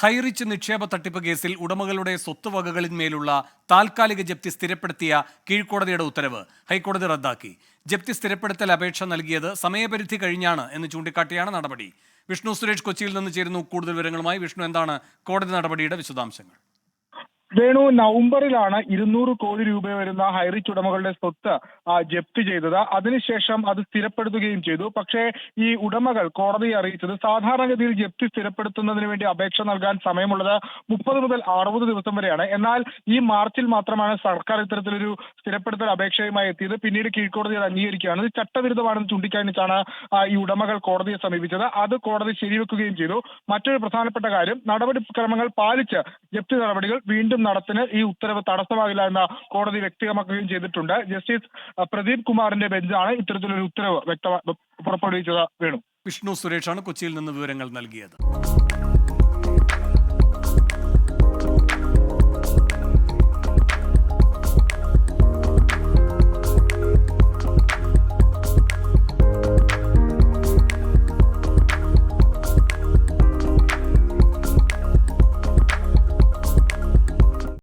ഹൈറിച്ച് നിക്ഷേപ തട്ടിപ്പ് കേസിൽ ഉടമകളുടെ സ്വത്തുവകകളിന്മേലുള്ള താൽക്കാലിക ജപ്തി സ്ഥിരപ്പെടുത്തിയ കീഴ്ക്കോടതിയുടെ ഉത്തരവ് ഹൈക്കോടതി റദ്ദാക്കി. ജപ്തി സ്ഥിരപ്പെടുത്തൽ അപേക്ഷ നൽകിയത് സമയപരിധി കഴിഞ്ഞാണ് എന്ന് ചൂണ്ടിക്കാട്ടിയാണ് നടപടി. വിഷ്ണു സുരേഷ് കൊച്ചിയിൽ നിന്ന് ചേരുന്നു കൂടുതൽ വിവരങ്ങളുമായി. വിഷ്ണു, എന്താണ് കോടതി നടപടിയുടെ വിശദാംശങ്ങൾ? വേണു, നവംബറിലാണ് 200 കോടി രൂപ വരുന്ന ഹൈറിച്ച് ഉടമകളുടെ സ്വത്ത് ജപ്തി ചെയ്തത്. അതിനുശേഷം അത് സ്ഥിരപ്പെടുത്തുകയും ചെയ്തു. പക്ഷേ ഈ ഉടമകൾ കോടതിയെ അറിയിച്ചത് സാധാരണഗതിയിൽ ജപ്തി സ്ഥിരപ്പെടുത്തുന്നതിന് വേണ്ടി അപേക്ഷ നൽകാൻ സമയമുള്ളത് 30 മുതൽ 60 ദിവസം വരെയാണ്. എന്നാൽ ഈ മാർച്ചിൽ മാത്രമാണ് സർക്കാർ ഇത്തരത്തിലൊരു സ്ഥിരപ്പെടുത്തൽ അപേക്ഷയുമായി എത്തിയത്. പിന്നീട് കീഴ്ക്കോടതി അത് അംഗീകരിക്കുകയാണ്. ഇത് ചട്ടവിരുദ്ധമാണെന്ന് ചൂണ്ടിക്കാണിച്ചാണ് ഈ ഉടമകൾ കോടതിയെ സമീപിച്ചത്. അത് കോടതി ശരിവെക്കുകയും ചെയ്തു. മറ്റൊരു പ്രധാനപ്പെട്ട കാര്യം, നടപടിക്രമങ്ങൾ പാലിച്ച് ജപ്തി നടപടികൾ വീണ്ടും നടത്തിന് ഈ ഉത്തരവ് തടസ്സമാകില്ല എന്ന കോടതി വ്യക്തമാക്കുകയും ചെയ്തിട്ടുണ്ട്. ജസ്റ്റിസ് പ്രദീപ് കുമാറിന്റെ ബെഞ്ചാണ് ഇത്തരത്തിലൊരു ഉത്തരവ് പുറപ്പെടുവിച്ചത്. വേണു. വിഷ്ണു സുരേഷാണ് കൊച്ചിയിൽ നിന്ന് വിവരങ്ങൾ നൽകിയത്.